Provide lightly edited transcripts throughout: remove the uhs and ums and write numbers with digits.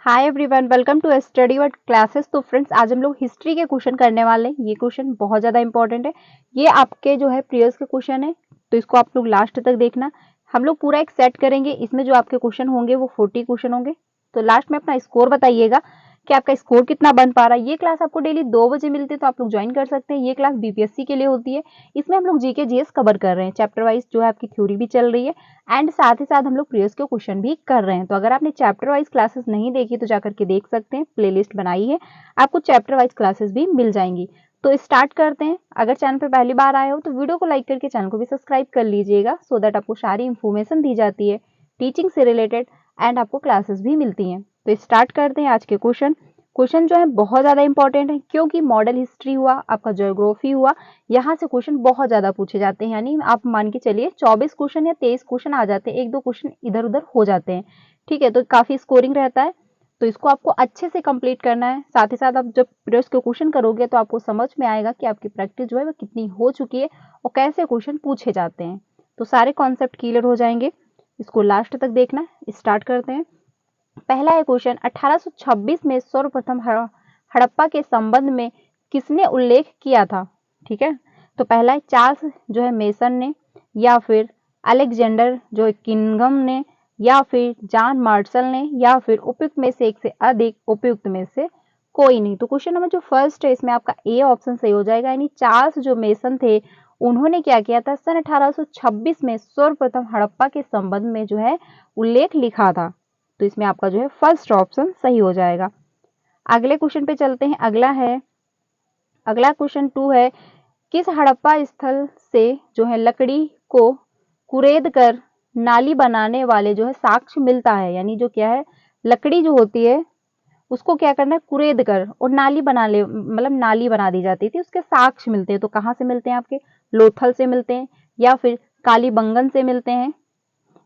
Hi everyone, welcome to study word classes. तो friends, आज हम लोग हिस्ट्री के क्वेश्चन करने वाले हैं। ये क्वेश्चन बहुत ज़्यादा इंपॉर्टेंट है। ये आपके जो है प्रीवियस के क्वेश्चन है, तो इसको आप लोग लास्ट तक देखना। हम लोग पूरा एक सेट करेंगे। इसमें जो आपके क्वेश्चन होंगे वो 40 क्वेश्चन होंगे। तो लास्ट में अपना स्कोर बताइएगा कि आपका स्कोर कितना बन पा रहा है। ये क्लास आपको डेली 2 बजे मिलती है, तो आप लोग ज्वाइन कर सकते हैं। ये क्लास बीपीएससी के लिए होती है। इसमें हम लोग जीके जीएस कवर कर रहे हैं। चैप्टर वाइज जो है आपकी थ्योरी भी चल रही है एंड साथ ही साथ हम लोग प्रीवियस के क्वेश्चन भी कर रहे हैं। तो अगर आपने चैप्टर वाइज क्लासेस नहीं देखी तो जाकर के देख सकते हैं, प्लेलिस्ट बनाई है, आपको चैप्टर वाइज क्लासेस भी मिल जाएंगी। तो स्टार्ट करते हैं। अगर चैनल पर पहली बार आए हो तो वीडियो को लाइक करके चैनल को भी सब्सक्राइब कर लीजिएगा, सो दैट आपको सारी इंफॉर्मेशन दी जाती है टीचिंग से रिलेटेड एंड आपको क्लासेस भी मिलती हैं। तो स्टार्ट करते हैं आज के क्वेश्चन। क्वेश्चन जो है बहुत ज्यादा इंपॉर्टेंट है, क्योंकि मॉडल हिस्ट्री हुआ, आपका ज्योग्राफी हुआ, यहाँ से क्वेश्चन बहुत ज्यादा पूछे जाते हैं। यानी आप मान के चलिए 24 क्वेश्चन या 23 क्वेश्चन आ जाते हैं, 1-2 क्वेश्चन इधर उधर हो जाते हैं। ठीक है, तो काफी स्कोरिंग रहता है। तो इसको आपको अच्छे से कंप्लीट करना है। साथ ही साथ आप जब प्रीवियस के क्वेश्चन करोगे तो आपको समझ में आएगा कि आपकी प्रैक्टिस जो है वो कितनी हो चुकी है और कैसे क्वेश्चन पूछे जाते हैं। तो सारे कॉन्सेप्ट क्लियर हो जाएंगे। इसको लास्ट तक देखना। स्टार्ट करते हैं। पहला है क्वेश्चन, 1826 में सर्वप्रथम हड़प्पा के संबंध में किसने उल्लेख किया था। ठीक है, तो पहला है चार्ल्स जो है मेसन ने, या फिर अलेक्जेंडर जो है किंगम ने, या फिर जॉन मार्शल ने, या फिर उपयुक्त में से एक से अधिक उपयुक्त में से कोई नहीं। तो क्वेश्चन नंबर जो फर्स्ट है इसमें आपका ए ऑप्शन सही हो जाएगा। यानी चार्ल्स जो मेसन थे उन्होंने क्या किया था, सन 1826 में सर्वप्रथम हड़प्पा के संबंध में जो है उल्लेख लिखा था। तो इसमें आपका जो है फर्स्ट ऑप्शन सही हो जाएगा। अगले क्वेश्चन पे चलते हैं। अगला क्वेश्चन 2 है, किस हड़प्पा स्थल से जो है लकड़ी को कुरेद कर नाली बनाने वाले जो है साक्ष्य मिलता है। यानी जो क्या है, लकड़ी जो होती है उसको क्या करना है, कुरेद कर और नाली बना ले, मतलब नाली बना दी जाती थी, उसके साक्ष्य मिलते हैं। तो कहाँ से मिलते हैं, आपके लोथल से मिलते हैं, या फिर कालीबंगन से मिलते हैं,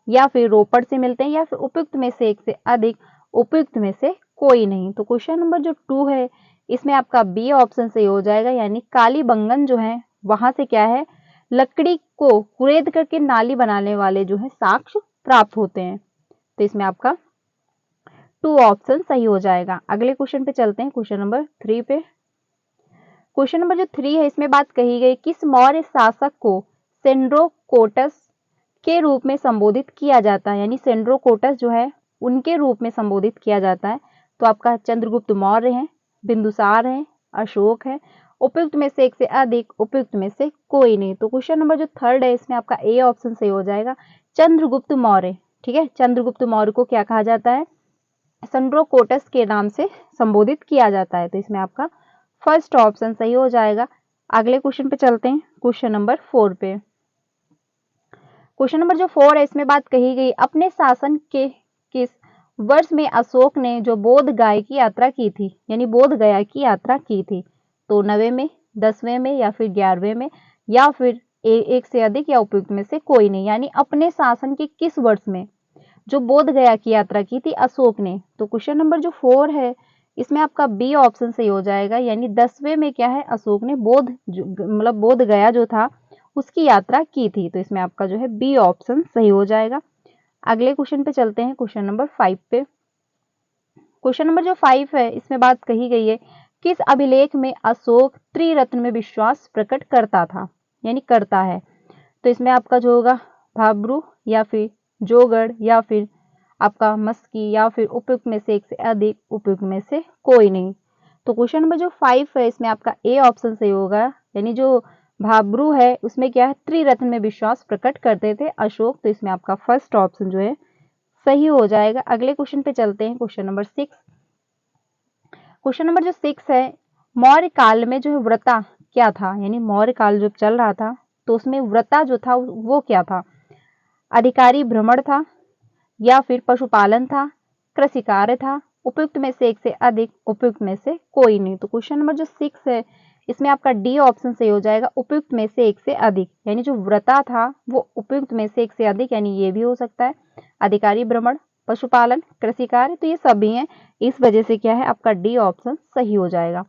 या फिर रोपड़ से मिलते हैं, या फिर उपयुक्त में से एक से अधिक उपयुक्त में से कोई नहीं। तो क्वेश्चन नंबर जो 2 है इसमें आपका बी ऑप्शन सही हो जाएगा। यानी कालीबंगन जो है वहां से क्या है, लकड़ी को कुरेद करके नाली बनाने वाले जो है साक्ष्य प्राप्त होते हैं। तो इसमें आपका 2 ऑप्शन सही हो जाएगा। अगले क्वेश्चन पे चलते हैं, क्वेश्चन नंबर 3 पे। क्वेश्चन नंबर जो 3 है इसमें बात कही गई, किस मौर्य शासक को सेंड्रोकोटस के रूप में संबोधित किया जाता है। यानी सेंड्रोकोटस जो है उनके रूप में संबोधित किया जाता है। तो आपका चंद्रगुप्त मौर्य है, बिंदुसार है, अशोक है, उपयुक्त में से एक से अधिक उपयुक्त में से कोई नहीं। तो क्वेश्चन नंबर जो 3 है इसमें आपका ए ऑप्शन सही हो जाएगा, चंद्रगुप्त मौर्य। ठीक है, चंद्रगुप्त मौर्य को क्या कहा जाता है, सेंड्रोकोटस के नाम से संबोधित किया जाता है। तो इसमें आपका फर्स्ट ऑप्शन सही हो जाएगा। अगले क्वेश्चन पे चलते हैं, क्वेश्चन नंबर 4 पे। क्वेश्चन नंबर जो 4 है इसमें बात कही गई, अपने शासन के किस वर्ष में अशोक ने जो बोध गया की यात्रा की थी। यानी बोध गया की यात्रा की थी। तो 9वें में, 10वें में, या फिर 11वें में, या फिर एक से अधिक या उपयुक्त में से कोई नहीं। यानी अपने शासन के किस वर्ष में जो बोध गया की यात्रा की थी अशोक ने। तो क्वेश्चन नंबर जो 4 है इसमें आपका बी ऑप्शन सही हो जाएगा। यानी 10वें में क्या है, अशोक ने मतलब बोध गया जो था उसकी यात्रा की थी। तो इसमें आपका जो है बी ऑप्शन सही हो जाएगा। अगले क्वेश्चन पे चलते हैं, क्वेश्चन नंबर 5 पे। क्वेश्चन नंबर जो 5 है इसमें बात कही गई है, किस अभिलेख में अशोक त्रिरत्न में विश्वास प्रकट करता था, यानी करता है। तो इसमें आपका जो होगा भाब्रू, या फिर जोगढ़, या फिर आपका मस्की, या फिर उपयुक्त में से एक से अधिक उपयुक्त में से कोई नहीं। तो क्वेश्चन नंबर जो 5 है इसमें आपका ए ऑप्शन सही होगा। यानी जो भाब्रू है उसमें क्या है, त्रिरत्न में विश्वास प्रकट करते थे अशोक। तो इसमें आपका फर्स्ट ऑप्शन जो है सही हो जाएगा। अगले क्वेश्चन पे चलते हैं, क्वेश्चन नंबर 6। क्वेश्चन नंबर जो 6 है, मौर्य काल में जो है व्रता क्या था। यानी मौर्य काल जब चल रहा था तो उसमें व्रता जो था वो क्या था, अधिकारी भ्रमण था, या फिर पशुपालन था, कृषि कार्य था, उपयुक्त में से एक से अधिक उपयुक्त में से कोई नहीं। तो क्वेश्चन नंबर जो 6 है इसमें आपका डी ऑप्शन सही हो जाएगा, उपयुक्त में से एक से अधिक। यानी जो व्रता था वो उपयुक्त में से एक से अधिक, यानी ये भी हो सकता है, अधिकारी भ्रमण, पशुपालन, कृषि कार्य, तो ये सभी हैं। इस वजह से क्या है, आपका डी ऑप्शन सही हो जाएगा।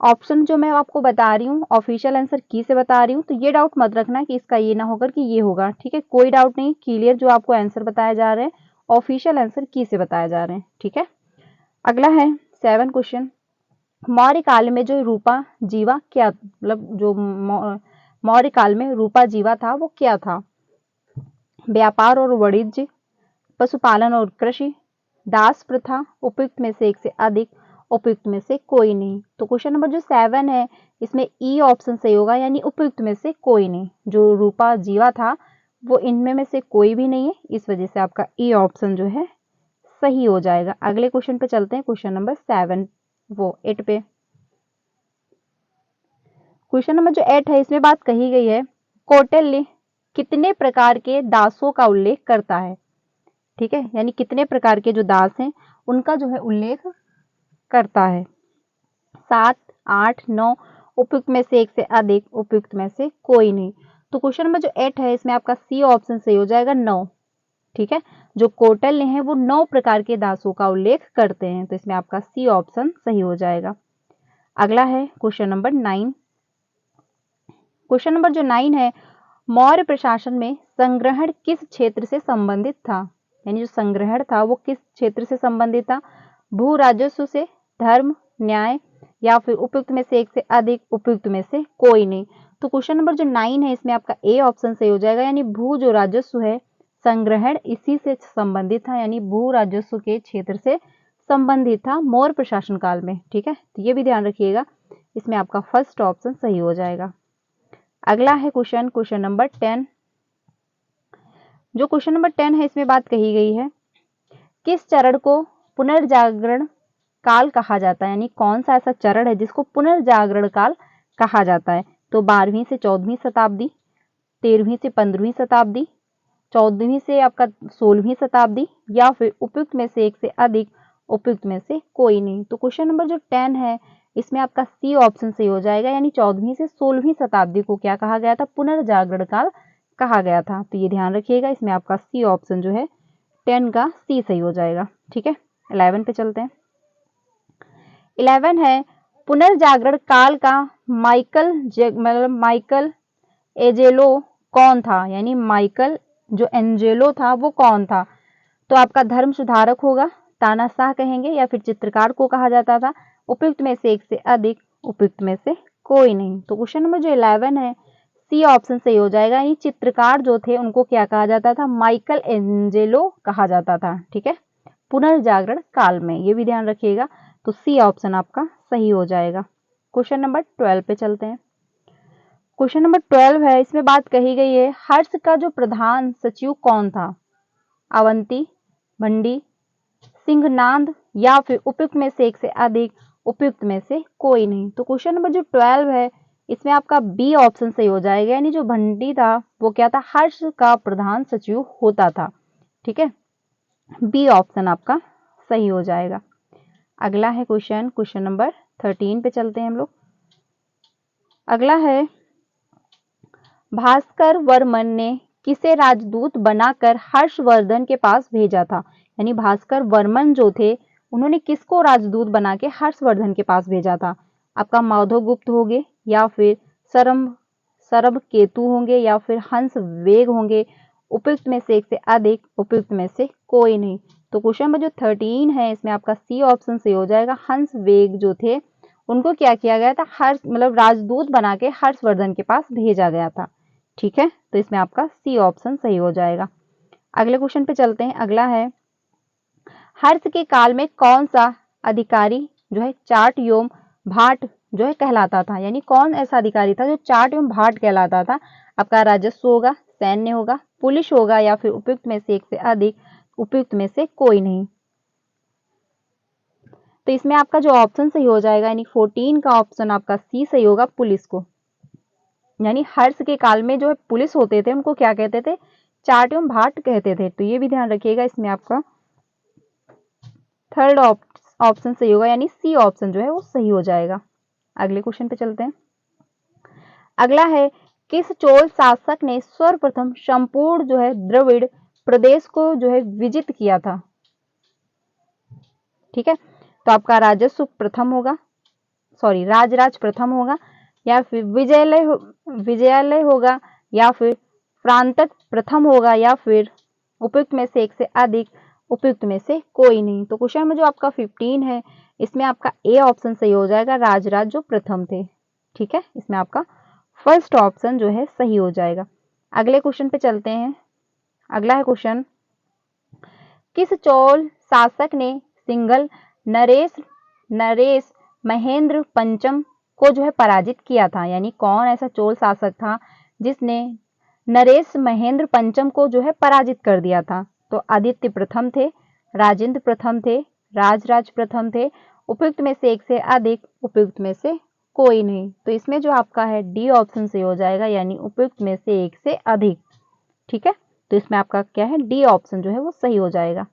ऑप्शन जो मैं आपको बता रही हूँ ऑफिशियल आंसर की से बता रही हूँ, तो ये डाउट मत रखना कि इसका ये ना होकर कि ये होगा। ठीक है, कोई डाउट नहीं, क्लियर जो आपको आंसर बताया जा रहे हैं ऑफिशियल आंसर की से बताया जा रहे हैं। ठीक है, अगला है 7 क्वेश्चन, मौर्य काल में जो रूपा जीवा क्या, मतलब जो मौर्य काल में रूपा जीवा था वो क्या था? व्यापार और वाणिज्य, पशुपालन और कृषि, दास प्रथा, उपयुक्त में से एक से अधिक, उपयुक्त में से कोई नहीं। तो क्वेश्चन नंबर जो 7 है इसमें ई ऑप्शन सही होगा, यानी उपयुक्त में से कोई नहीं। जो रूपा जीवा था वो इनमें में से कोई भी नहीं है, इस वजह से आपका ई ऑप्शन जो है सही हो जाएगा। अगले क्वेश्चन पे चलते हैं, क्वेश्चन नंबर 8 पे। क्वेश्चन नंबर जो 8 है इसमें बात कही गई है, कौटिल्य कितने प्रकार के दासों का उल्लेख करता है? ठीक है, यानी कितने प्रकार के जो दास हैं उनका जो है उल्लेख करता है? 7, 8, 9, उपयुक्त में से एक से अधिक, उपयुक्त में से कोई नहीं। तो क्वेश्चन नंबर जो 8 है इसमें आपका सी ऑप्शन सही हो जाएगा, 9। ठीक है, जो कौटिल्य हैं वो 9 प्रकार के दासों का उल्लेख करते हैं, तो इसमें आपका सी ऑप्शन सही हो जाएगा। अगला है क्वेश्चन नंबर 9। क्वेश्चन नंबर जो 9 है, मौर्य प्रशासन में संग्रहण किस क्षेत्र से संबंधित था? यानी जो संग्रहण था वो किस क्षेत्र से संबंधित था? भू राजस्व से, धर्म, न्याय, या फिर उपयुक्त में से एक से अधिक, उपयुक्त में से कोई नहीं। तो क्वेश्चन नंबर जो 9 है इसमें आपका ए ऑप्शन सही हो जाएगा, यानी भू जो राजस्व है संग्रहण इसी से संबंधित था, यानी भू राजस्व के क्षेत्र से संबंधित था मौर्य प्रशासन काल में। ठीक है, तो ये भी ध्यान रखिएगा, इसमें आपका फर्स्ट ऑप्शन सही हो जाएगा। अगला है क्वेश्चन नंबर 10। जो क्वेश्चन नंबर 10 है इसमें बात कही गई है, किस चरण को पुनर्जागरण काल कहा जाता है? यानी कौन सा ऐसा चरण है जिसको पुनर्जागरण काल कहा जाता है? तो 12वीं से 14वीं शताब्दी, 13वीं से 15वीं शताब्दी, 14वीं से आपका 16वीं शताब्दी, या फिर उपयुक्त में से एक से अधिक, उपयुक्त में से कोई नहीं। तो क्वेश्चन नंबर जो 10 है इसमें आपका सी ऑप्शन सही हो जाएगा, यानी 14वीं से 16वीं शताब्दी को क्या कहा गया था? पुनर्जागरण काल कहा गया था। तो ये ध्यान रखिएगा, इसमें आपका सी ऑप्शन जो है 10 का सी सही हो जाएगा। ठीक है, 11 पे चलते हैं। 11 है, पुनर्जागरण काल का माइकल एजेलो कौन था? यानी माइकल जो एंजेलो था वो कौन था? तो आपका धर्म सुधारक होगा, तानाशाह कहेंगे, या फिर चित्रकार को कहा जाता था, उपयुक्त में से एक से अधिक, उपयुक्त में से कोई नहीं। तो क्वेश्चन नंबर जो 11 है सी ऑप्शन सही हो जाएगा, यानी चित्रकार जो थे उनको क्या कहा जाता था? माइकल एंजेलो कहा जाता था। ठीक है, पुनर्जागरण काल में, ये भी ध्यान रखिएगा। तो सी ऑप्शन आपका सही हो जाएगा। क्वेश्चन नंबर 12 पे चलते हैं। क्वेश्चन नंबर 12 है इसमें बात कही गई है, हर्ष का जो प्रधान सचिव कौन था? अवंती, भंडी, सिंहनाद, या फिर उपयुक्त में से एक से अधिक, उपयुक्त में से कोई नहीं। तो क्वेश्चन नंबर जो 12 है इसमें आपका बी ऑप्शन सही हो जाएगा, यानी जो भंडी था वो क्या था? हर्ष का प्रधान सचिव होता था। ठीक है, बी ऑप्शन आपका सही हो जाएगा। अगला है क्वेश्चन नंबर 13 पे चलते हैं हम लोग। अगला है, भास्कर वर्मन ने किसे राजदूत बनाकर हर्षवर्धन के पास भेजा था? यानी भास्कर वर्मन जो थे उन्होंने किसको राजदूत बना के हर्षवर्धन के पास भेजा था? आपका माधव गुप्त होंगे, या फिर सरभ केतु होंगे, या फिर हंस वेग होंगे, उपयुक्त में से एक से अधिक, उपयुक्त में से कोई नहीं। तो क्वेश्चन नंबर जो 13 है इसमें आपका सी ऑप्शन से हो जाएगा, हंस वेग जो थे उनको क्या किया गया था? हर्ष मतलब राजदूत बना के हर्षवर्धन के पास भेजा गया था। ठीक है, तो इसमें आपका सी ऑप्शन सही हो जाएगा। अगले क्वेश्चन पे चलते हैं। अगला है, हर्ष के काल में कौन सा अधिकारी जो है चाट एवं भाट जो है कहलाता था? यानी कौन ऐसा अधिकारी था जो चाट एवं भाट कहलाता था? आपका राजस्व होगा, सैन्य होगा, पुलिस होगा, या फिर उपयुक्त में से एक से अधिक, उपयुक्त में से कोई नहीं। तो इसमें आपका जो ऑप्शन सही हो जाएगा, यानी 14 का ऑप्शन आपका सी सही होगा, पुलिस को। यानी हर्ष के काल में जो है पुलिस होते थे उनको क्या कहते थे? चाट एवं भाट कहते थे। तो ये भी ध्यान रखिएगा, इसमें आपका थर्ड ऑप्शन सही होगा, यानी सी ऑप्शन जो है वो सही हो जाएगा। अगले क्वेश्चन पे चलते हैं। अगला है, किस चोल शासक ने सर्वप्रथम संपूर्ण जो है द्रविड़ प्रदेश को जो है विजित किया था? ठीक है, तो आपका राजस्व प्रथम होगा, सॉरी राजराज प्रथम होगा, या फिर विजयालय होगा, या फिर प्रांतक प्रथम होगा, या फिर उपयुक्त में से एक से अधिक, उपयुक्त में से कोई नहीं। तो क्वेश्चन में जो आपका 15 है इसमें आपका ए ऑप्शन सही हो जाएगा, राजराज जो प्रथम थे। ठीक है, इसमें आपका फर्स्ट ऑप्शन जो है सही हो जाएगा। अगले क्वेश्चन पे चलते हैं। अगला है क्वेश्चन, किस चोल शासक ने सिंघल नरेश महेंद्र पंचम को जो है पराजित किया था? यानी कौन ऐसा चोल शासक था जिसने नरेश महेंद्र पंचम को जो है पराजित कर दिया था? तो आदित्य प्रथम थे, राजेंद्र प्रथम थे, राजराज प्रथम थे, उपयुक्त में से एक से अधिक, उपयुक्त में से कोई नहीं। तो इसमें जो आपका है डी ऑप्शन से हो जाएगा, यानी उपयुक्त में से एक से अधिक। ठीक है, तो इसमें आपका क्या है, डी ऑप्शन जो है वो सही हो जाएगा।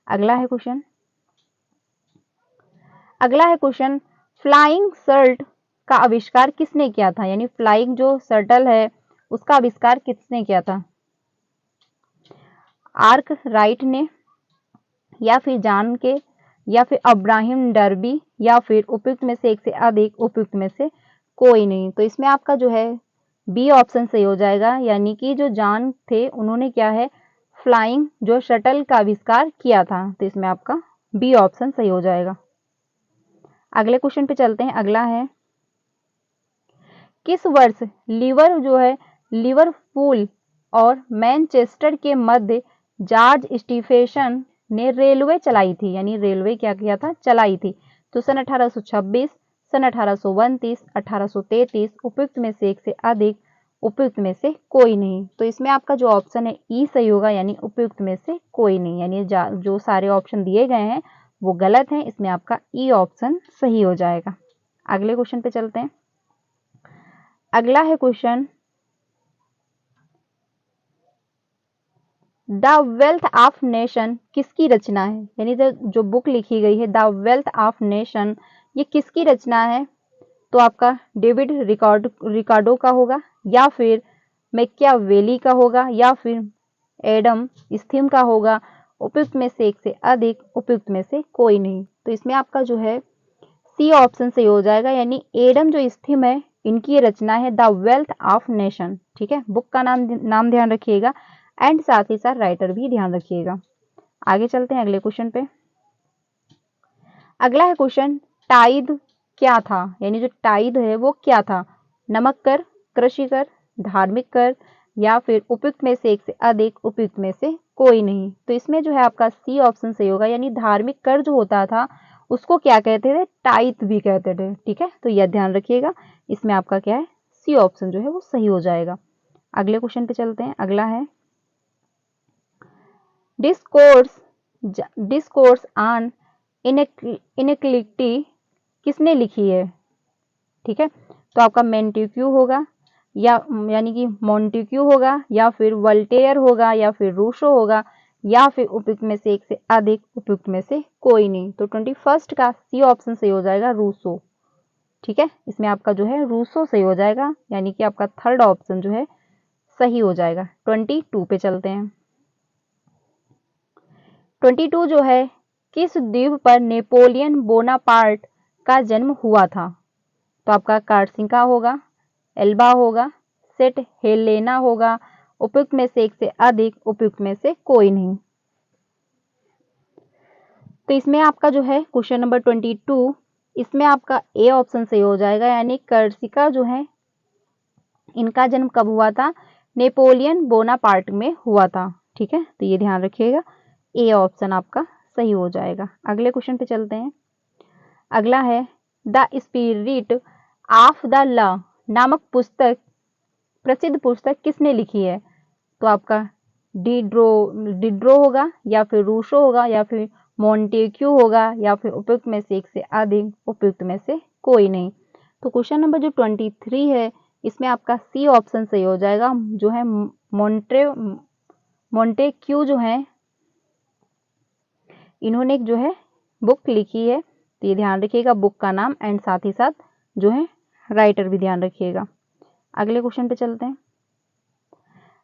अगला है क्वेश्चन, फ्लाइंग शर्ट का आविष्कार किसने किया था? यानी फ्लाइंग जो शटल है उसका आविष्कार किसने किया था? आर्क राइट ने, या फिर जान के, या फिर अब्राहिम डर्बी, या फिर उपयुक्त में से एक से अधिक, उपयुक्त में से कोई नहीं। तो इसमें आपका जो है बी ऑप्शन सही हो जाएगा, यानी कि जो जान थे उन्होंने क्या है, फ्लाइंग जो शटल का आविष्कार किया था। तो इसमें आपका बी ऑप्शन सही हो जाएगा। अगले क्वेश्चन पे चलते हैं। अगला है, किस वर्ष लिवरपूल और मैनचेस्टर के मध्य जॉर्ज स्टीफेंसन ने रेलवे चलाई थी? यानी रेलवे क्या किया था, चलाई थी। तो सन 1826, सन 1829, 1833, उपयुक्त में से एक से अधिक, उपयुक्त में से कोई नहीं। तो इसमें आपका जो ऑप्शन है ई सही होगा, यानी उपयुक्त में से कोई नहीं। यानी जो सारे ऑप्शन दिए गए हैं वो गलत हैं, इसमें आपका ई ऑप्शन सही हो जाएगा। अगले क्वेश्चन पे चलते हैं। अगला है question, the wealth of nation किसकी रचना है? यानी जो बुक लिखी गई है द वेल्थ ऑफ नेशन, ये किसकी रचना है? तो आपका डेविड रिकार्डो का होगा, या फिर मैकियावेली का होगा, या फिर एडम स्मिथ का होगा। उपयुक्त में से एक से अधिक, उपयुक्त में से कोई नहीं। तो इसमें आपका जो है सी ऑप्शन सही हो जाएगा, यानी एडम जो स्मिथ है इनकी रचना है द वेल्थ ऑफ नेशन। ठीक है, बुक का नाम ध्यान रखिएगा, एंड साथ ही साथ राइटर भी ध्यान रखिएगा। आगे चलते हैं अगले क्वेश्चन पे। अगला है क्वेश्चन, टाइद क्या था? यानी जो टाइद है वो क्या था? नमक कर, कृषि कर, धार्मिक कर, या फिर उपयुक्त में से एक से अधिक, उपयुक्त में से कोई नहीं। तो इसमें जो है आपका सी ऑप्शन सही होगा, यानी धार्मिक कर जो होता था उसको क्या कहते थे, टाइद भी कहते थे। ठीक है, तो यह ध्यान रखिएगा, इसमें आपका क्या है, सी ऑप्शन जो है वो सही हो जाएगा। अगले क्वेश्चन पे चलते हैं। अगला है, डिस्कोर्स ऑन इनइक्वालिटी किसने लिखी है? ठीक है, तो आपका मोंटेक्यू होगा, यानी कि मोंटेक्यू होगा, या फिर वोल्टेयर होगा, या फिर रूसो होगा, या फिर उपयुक्त में से एक से अधिक, उपयुक्त में से कोई नहीं। तो 21 का सी ऑप्शन सही हो जाएगा, रूसो। ठीक है, इसमें आपका जो है रूसो सही हो जाएगा, यानी कि आपका थर्ड ऑप्शन जो है सही हो जाएगा। 22 पे चलते हैं। 22 जो है, किस द्वीप पर नेपोलियन बोनापार्ट का जन्म हुआ था? तो आपका कार्सिका होगा, एल्बा होगा, सेट हेलेना होगा, उपयुक्त में से एक से अधिक, उपयुक्त में से कोई नहीं। तो इसमें आपका जो है क्वेश्चन नंबर 22, इसमें आपका ए ऑप्शन सही हो जाएगा, यानी कार्सिका जो है इनका जन्म कब हुआ था, नेपोलियन बोनापार्ट में हुआ था। ठीक है, तो ये ध्यान रखिएगा, ए ऑप्शन आपका सही हो जाएगा। अगले क्वेश्चन पे चलते हैं। अगला है, the spirit of the law नामक प्रसिद्ध पुस्तक किसने लिखी है? तो आपका डिड्रो होगा, या फिर रूसो होगा, या फिर मोंटेक्यू होगा, या फिर उपयुक्त में से एक से अधिक, उपयुक्त में से कोई नहीं। तो क्वेश्चन नंबर जो 23 है इसमें आपका सी ऑप्शन सही हो जाएगा, जो है मोंटेक्यू जो है इन्होंने एक जो है बुक लिखी है। तो ये ध्यान रखिएगा, बुक का नाम एंड साथ ही साथ जो है राइटर भी ध्यान रखिएगा। अगले क्वेश्चन पे चलते हैं।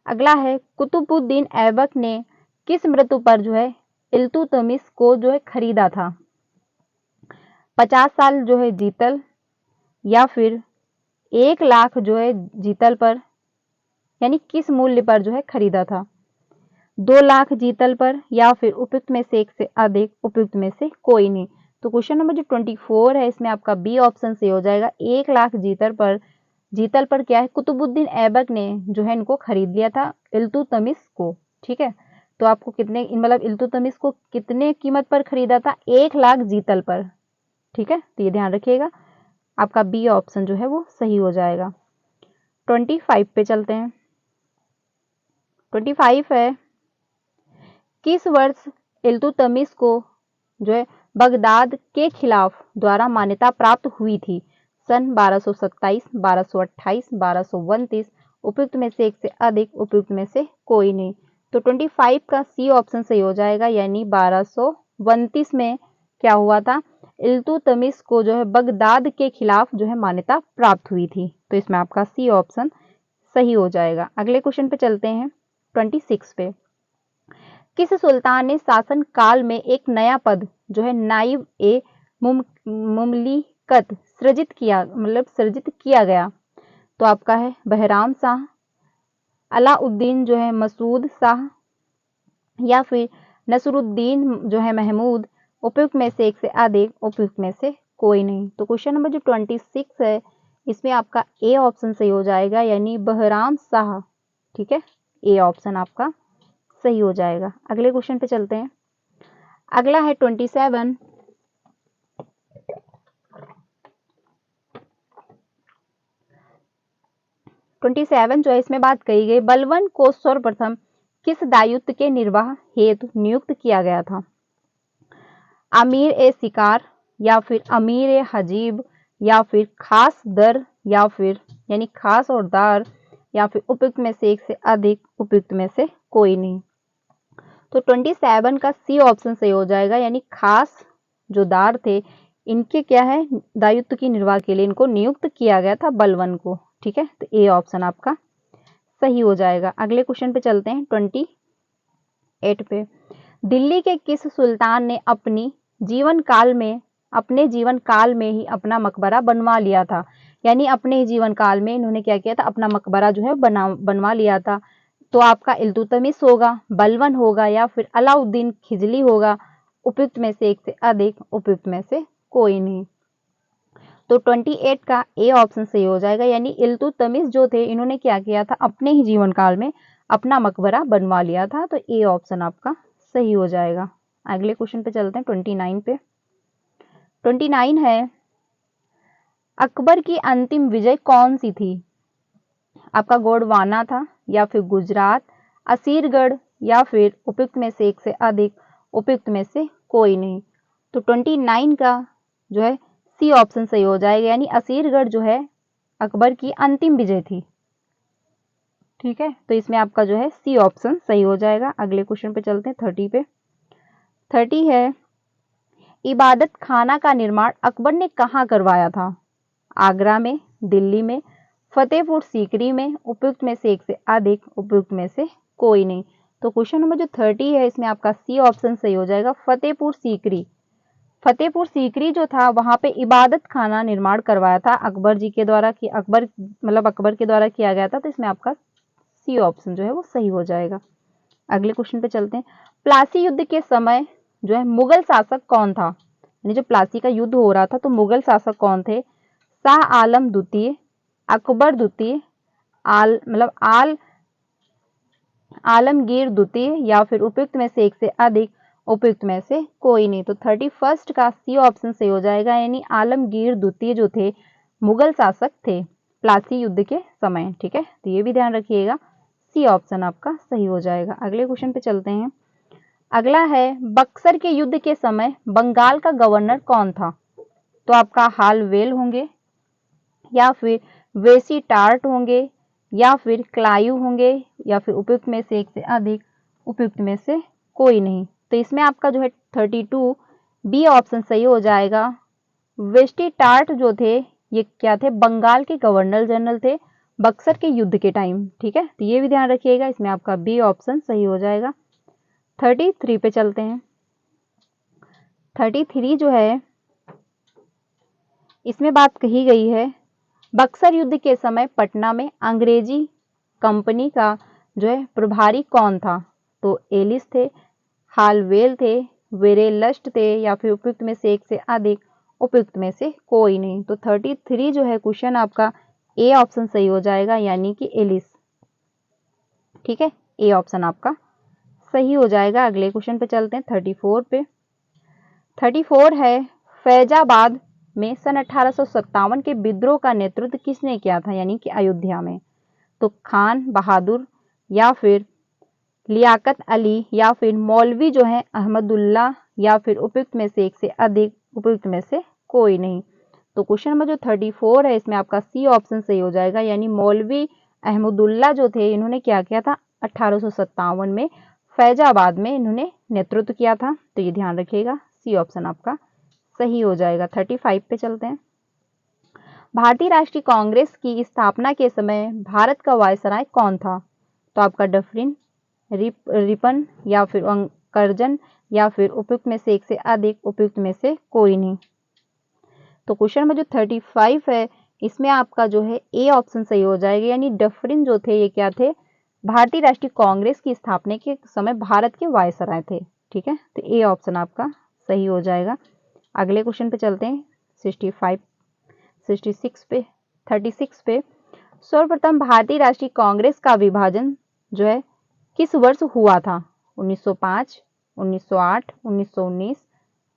अगला है, कुतुबुद्दीन ऐबक ने किस मृत्यु पर जो है इल्तुतमिश को जो है खरीदा था? 50 साल जो है जीतल, या फिर 1 लाख जो है जीतल पर, यानी किस मूल्य पर जो है खरीदा था? 2 लाख जीतल पर, या फिर उपयुक्त में से एक से अधिक, उपयुक्त में से कोई नहीं। तो क्वेश्चन नंबर जो 24 है इसमें आपका बी ऑप्शन सही हो जाएगा। 1 लाख जीतल पर क्या है, कुतुबुद्दीन ऐबक ने जो है इनको खरीद लिया था इल्तुतमिश को। ठीक है, तो आपको कितने मतलब इल्तुतमिश को कितने कीमत पर खरीदा था, 1 लाख जीतल पर। ठीक है, तो ये ध्यान रखिएगा, आपका बी ऑप्शन जो है वो सही हो जाएगा। 25 पे चलते हैं। 25 है, किस वर्ष इल्तुतमिश को जो है बगदाद के खिलाफ द्वारा मान्यता प्राप्त हुई थी? सन 1227, 1228, 1229, उपयुक्त में से एक से अधिक, उपयुक्त में से कोई नहीं। तो 25 का सी ऑप्शन सही हो जाएगा, यानी 1229 में क्या हुआ था, इल्तुतमिश को जो है बगदाद के खिलाफ जो है मान्यता प्राप्त हुई थी। तो इसमें आपका सी ऑप्शन सही हो जाएगा। अगले क्वेश्चन पे चलते हैं 26 पे। किस सुल्तान ने शासन काल में एक नया पद जो है नाइब ए मुमलिकत सृजित किया गया? तो आपका है बहराम शाह, अलाउद्दीन जो है मसूद शाह, या फिर नसरुद्दीन जो है महमूद, उपयुक्त में से एक से अधिक, उपयुक्त में से कोई नहीं। तो क्वेश्चन नंबर जो 26 है इसमें आपका ए ऑप्शन सही हो जाएगा, यानी बहराम शाह। ठीक है, ए ऑप्शन आपका सही हो जाएगा। अगले क्वेश्चन पे चलते हैं। अगला है 27। 27 जो है इसमें बात कही गई, बलवन को सर्वप्रथम किस दायित्व के निर्वाह हेतु नियुक्त किया गया था? अमीर ए शिकार, या फिर अमीर ए हजीब, या फिर खास दर, या फिर यानी खास और दार, या फिर उपयुक्त में से एक से अधिक, उपयुक्त में से कोई नहीं। तो 27 का सी ऑप्शन सही हो जाएगा, यानी खास जो दार थे इनके क्या है दायित्व की निर्वाह के लिए इनको नियुक्त किया गया था बलवन को। ठीक है, तो ए ऑप्शन आपका सही हो जाएगा। अगले क्वेश्चन पे चलते हैं 28 पे। दिल्ली के किस सुल्तान ने अपने जीवन काल में ही अपना मकबरा बनवा लिया था? यानी अपने ही जीवन काल में इन्होंने क्या किया था, अपना मकबरा जो है बनवा लिया था। तो आपका इल्तुतमिश होगा, बलवन होगा, या फिर अलाउद्दीन खिजली होगा, उपयुक्त में से एक से अधिक, उपयुक्त में से कोई नहीं। तो 28 का ए ऑप्शन सही हो जाएगा, यानी इल्तुतमिश जो थे इन्होंने क्या किया था, अपने ही जीवन काल में अपना मकबरा बनवा लिया था। तो ए ऑप्शन आपका सही हो जाएगा। अगले क्वेश्चन पे चलते हैं 29 पे। 29 है, अकबर की अंतिम विजय कौन सी थी? आपका गोंडवाना था, या फिर गुजरात, असीरगढ़, या फिर उपयुक्त में से एक से अधिक, उपयुक्त में से कोई नहीं। तो 29 का जो है सी ऑप्शन सही हो जाएगा, यानी असीरगढ़ जो है अकबर की अंतिम विजय थी। ठीक है, तो इसमें आपका जो है सी ऑप्शन सही हो जाएगा। अगले क्वेश्चन पे चलते हैं 30 पे। 30 है, इबादत खाना का निर्माण अकबर ने कहाँ करवाया था? आगरा में, दिल्ली में, फतेहपुर सीकरी में, उपयुक्त में से एक से अधिक, उपयुक्त में से कोई नहीं। तो क्वेश्चन नंबर जो 30 है इसमें आपका सी ऑप्शन सही हो जाएगा, फतेहपुर सीकरी। फतेहपुर सीकरी जो था वहां पे इबादत खाना निर्माण करवाया था अकबर जी के द्वारा, कि अकबर के द्वारा किया गया था। तो इसमें आपका सी ऑप्शन जो है वो सही हो जाएगा। अगले क्वेश्चन पे चलते हैं। प्लासी युद्ध के समय जो है मुगल शासक कौन था? यानी जो प्लासी का युद्ध हो रहा था तो मुगल शासक कौन थे? शाह आलम द्वितीय, अकबर द्वितीय, आलमगीर द्वितीय, या फिर उपयुक्त में से एक से अधिक, उपयुक्त में से कोई नहीं। तो 31 का सी ऑप्शन सही हो जाएगा, यानी आलमगीर द्वितीय जो थे मुगल शासक थे प्लासी युद्ध के समय। ठीक है, तो ये भी ध्यान रखिएगा, सी ऑप्शन आपका सही हो जाएगा। अगले क्वेश्चन पे चलते हैं। अगला है, बक्सर के युद्ध के समय बंगाल का गवर्नर कौन था? तो आपका हालवेल होंगे, या फिर वेसी टार्ट होंगे, या फिर क्लाइव होंगे, या फिर उपयुक्त में से एक से अधिक, उपयुक्त में से कोई नहीं। तो इसमें आपका जो है 32 बी ऑप्शन सही हो जाएगा। वेस्टी टार्ट जो थे ये क्या थे, बंगाल के गवर्नर जनरल थे बक्सर के युद्ध के टाइम। ठीक है, तो ये भी ध्यान रखिएगा, इसमें आपका बी ऑप्शन सही हो जाएगा। 33 पे चलते हैं। 33 जो है इसमें बात कही गई है, बक्सर युद्ध के समय पटना में अंग्रेजी कंपनी का जो है प्रभारी कौन था? तो एलिस थे, हालवेल थे, वेरेलस्ट थे, या फिर उपयुक्त में से एक से अधिक, उपयुक्त में से कोई नहीं। तो 33 जो है क्वेश्चन आपका ए ऑप्शन सही हो जाएगा, यानी कि एलिस। ठीक है, ए ऑप्शन आपका सही हो जाएगा। अगले क्वेश्चन पे चलते हैं 34 पे। 34 है, फैजाबाद में सन 1857 के विद्रोह का नेतृत्व किसने किया था, यानी कि अयोध्या में। तो खान बहादुर, या फिर लियाकत अली, या फिर मौलवी जो है अहमदुल्ला, या फिर उपयुक्त में से एक से अधिक, उपयुक्त में से कोई नहीं। तो क्वेश्चन नंबर जो 34 है इसमें आपका सी ऑप्शन सही हो जाएगा, यानी मौलवी अहमदुल्ला जो थे इन्होंने क्या किया था 1857 में फैजाबाद में इन्होंने नेतृत्व किया था। तो ये ध्यान रखिएगा, सी ऑप्शन आपका सही हो जाएगा। 35 पे चलते हैं। भारतीय राष्ट्रीय कांग्रेस की स्थापना के समय भारत का वायसराय कौन था। तो आपका डफरिन, रिपन, या फिर करजन, या फिर उपयुक्त में से एक से अधिक, उपयुक्त में से कोई नहीं। तो क्वेश्चन नंबर जो 35 है इसमें आपका जो है ए ऑप्शन सही हो जाएगा, यानी डफरिन जो थे ये क्या थे, भारतीय राष्ट्रीय कांग्रेस की स्थापना के समय भारत के वायसराय थे। ठीक है, तो ए ऑप्शन आपका सही हो जाएगा। अगले क्वेश्चन पे चलते हैं 36 पे। 36 पे सर्वप्रथम भारतीय राष्ट्रीय कांग्रेस का विभाजन जो है किस वर्ष हुआ था। 1905, 1908, 1919,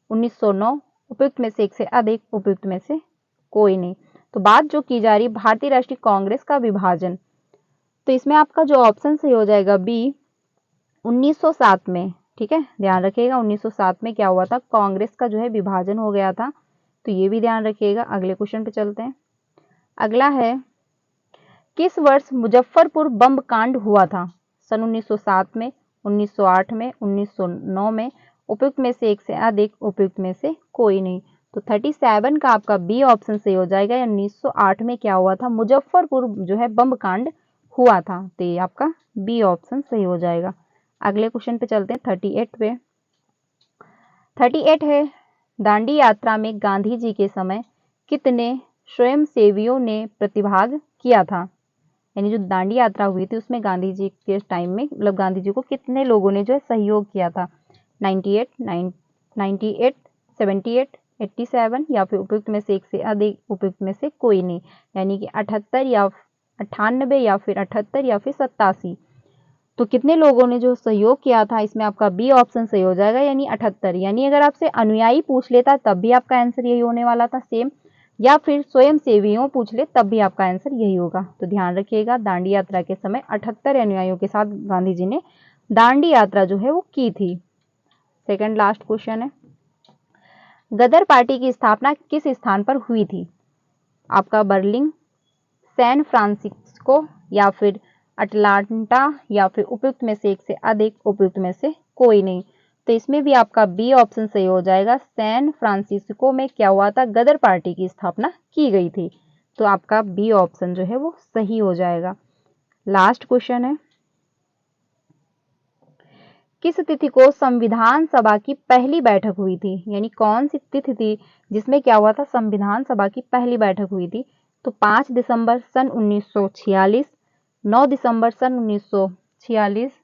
1909, उपयुक्त में से एक से अधिक, उपयुक्त में से कोई नहीं। तो बात जो की जा रही भारतीय राष्ट्रीय कांग्रेस का विभाजन, तो इसमें आपका जो ऑप्शन सही हो जाएगा बी 1907 में। ठीक है, ध्यान रखिएगा 1907 में क्या हुआ था, कांग्रेस का जो है विभाजन हो गया था। तो ये भी ध्यान रखिएगा। अगले क्वेश्चन पे चलते हैं। अगला है, किस वर्ष मुजफ्फरपुर बम कांड हुआ था। सन 1907 में, 1908 में, 1909 में, उपयुक्त में से एक से अधिक, उपयुक्त में से कोई नहीं। तो 37 का आपका बी ऑप्शन सही हो जाएगा। 1908 में क्या हुआ था, मुजफ्फरपुर जो है बम कांड हुआ था। तो ये आपका बी ऑप्शन सही हो जाएगा। अगले क्वेश्चन पे चलते हैं 38 पे। 38 है, दांडी यात्रा में गांधी जी के समय कितने स्वयंसेवियों ने प्रतिभाग किया था। यानी जो दांडी यात्रा हुई थी उसमें गांधी जी के टाइम में मतलब गांधी जी को कितने लोगों ने जो है सहयोग किया था। 98, 98, 78, 87, या फिर उपयुक्त में से एक से अधिक, उपयुक्त में से कोई नहीं। यानी कि 78 या 98, या फिर 78, या फिर 87। तो कितने लोगों ने जो सहयोग किया था, इसमें आपका बी ऑप्शन सही हो जाएगा, यानी 78। यानी अगर आपसे अनुयायी पूछ लेता तब भी आपका आंसर यही होने वाला था सेम, या फिर स्वयं सेवियों पूछ ले तब भी आपका आंसर यही होगा। तो ध्यान रखिएगा, दांडी यात्रा के समय 78 अनुयायियों के साथ गांधी जी ने दांडी यात्रा जो है वो की थी। सेकंड लास्ट क्वेश्चन है, गदर पार्टी की स्थापना किस स्थान पर हुई थी। आपका बर्लिन, सैन फ्रांसिस्को, या फिर अटलांटा, या फिर उपयुक्त में से एक से अधिक, उपयुक्त में से कोई नहीं। तो इसमें भी आपका बी ऑप्शन सही हो जाएगा। सैन फ्रांसिस्को में क्या हुआ था, गदर पार्टी की स्थापना की गई थी। तो आपका बी ऑप्शन जो है वो सही हो जाएगा। लास्ट क्वेश्चन है, किस तिथि को संविधान सभा की पहली बैठक हुई थी। यानी कौन सी तिथि थी जिसमें क्या हुआ था, संविधान सभा की पहली बैठक हुई थी। तो 5 दिसंबर सन 1946, 9 दिसंबर सन 1946,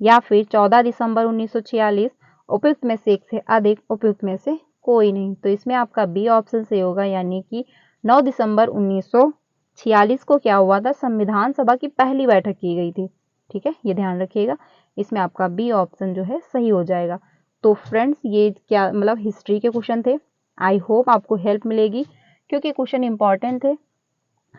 या फिर 14 दिसंबर 1946, उपयुक्त में से एक से अधिक, उपयुक्त में से कोई नहीं। तो इसमें आपका बी ऑप्शन से होगा, यानी कि 9 दिसंबर 1946 को क्या हुआ था, संविधान सभा की पहली बैठक की गई थी। ठीक है, ये ध्यान रखिएगा, इसमें आपका बी ऑप्शन जो है सही हो जाएगा। तो फ्रेंड्स ये क्या मतलब हिस्ट्री के क्वेश्चन थे। आई होप आपको हेल्प मिलेगी क्योंकि क्वेश्चन इंपॉर्टेंट थे।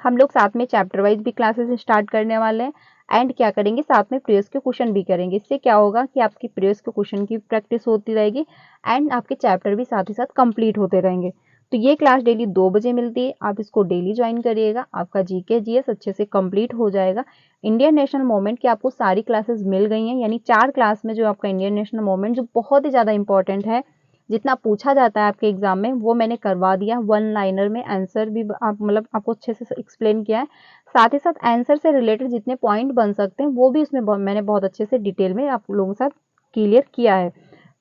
हम लोग साथ में चैप्टर वाइज भी क्लासेस स्टार्ट करने वाले हैं एंड क्या करेंगे, साथ में प्रीवियस के क्वेश्चन भी करेंगे। इससे क्या होगा कि आपकी प्रीवियस के क्वेश्चन की प्रैक्टिस होती रहेगी एंड आपके चैप्टर भी साथ ही साथ कंप्लीट होते रहेंगे। तो ये क्लास डेली 2 बजे मिलती है, आप इसको डेली ज्वाइन करिएगा, आपका जीके जीएस अच्छे से कंप्लीट हो जाएगा। इंडियन नेशनल मूवमेंट की आपको सारी क्लासेस मिल गई हैं, यानी 4 क्लास में जो आपका इंडियन नेशनल मूवमेंट जो बहुत ही ज़्यादा इंपॉर्टेंट है, जितना पूछा जाता है आपके एग्जाम में वो मैंने करवा दिया। 1 लाइनर में आंसर भी आप मतलब आपको अच्छे से एक्सप्लेन किया है, साथ ही साथ आंसर से रिलेटेड जितने पॉइंट बन सकते हैं वो भी उसमें मैंने बहुत अच्छे से डिटेल में आप लोगों के साथ क्लियर किया है।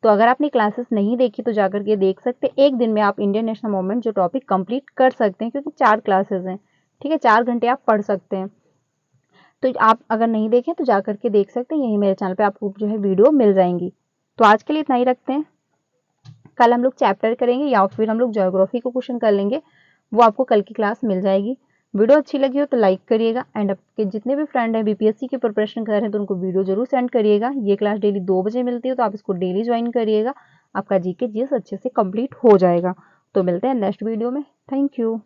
तो अगर आपने क्लासेस नहीं देखी तो जाकर के देख सकते, एक दिन में आप इंडियन नेशनल मूवमेंट जो टॉपिक कंप्लीट कर सकते हैं क्योंकि 4 क्लासेस हैं। ठीक है, 4 घंटे आप पढ़ सकते हैं। तो आप अगर नहीं देखें तो जा करके देख सकते हैं, यही मेरे चैनल पे आपको जो है वीडियो मिल जाएंगी। तो आज के लिए इतना ही रखते हैं, कल हम लोग चैप्टर करेंगे या फिर हम लोग ज्योग्राफी को क्वेश्चन कर लेंगे, वो आपको कल की क्लास मिल जाएगी। वीडियो अच्छी लगी हो तो लाइक करिएगा, एंड आपके जितने भी फ्रेंड हैं बीपीएससी की प्रिपरेशन कर रहे हैं तो उनको वीडियो जरूर सेंड करिएगा। ये क्लास डेली 2 बजे मिलती है, तो आप इसको डेली ज्वाइन करिएगा, आपका जीके जीएस अच्छे से कंप्लीट हो जाएगा। तो मिलते हैं नेक्स्ट वीडियो में। Thank you.